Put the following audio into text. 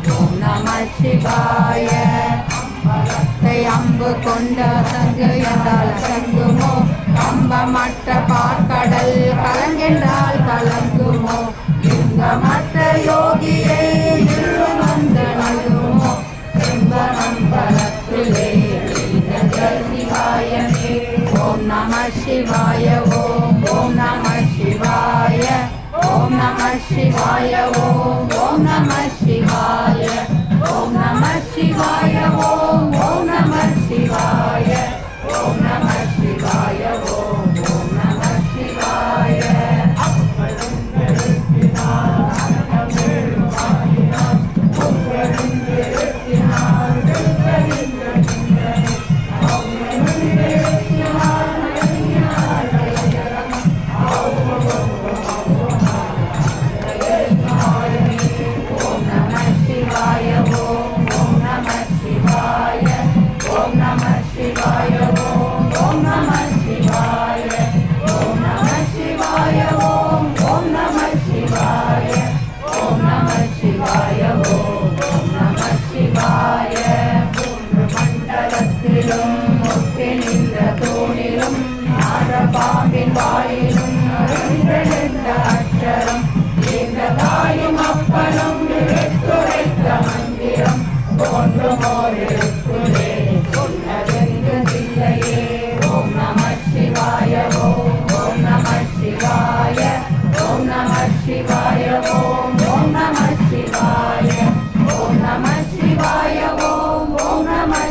ஓம் நம சிவாய. அம்பு கொண்ட சங்கு என்றால் சங்குமோ, கம்பமற்ற பார்க்கடல் கலங்கென்றால் கலங்குமோ, லிங்கமற்ற யோகியை வந்த நல்குமோ, செம்பனம் பலத்திலே சிவாயமே. ஓம் நம சிவாய. ஓம் ஓம் நம சிவாய. ஓம் நம சிவாய. ஓம் ஓம் நம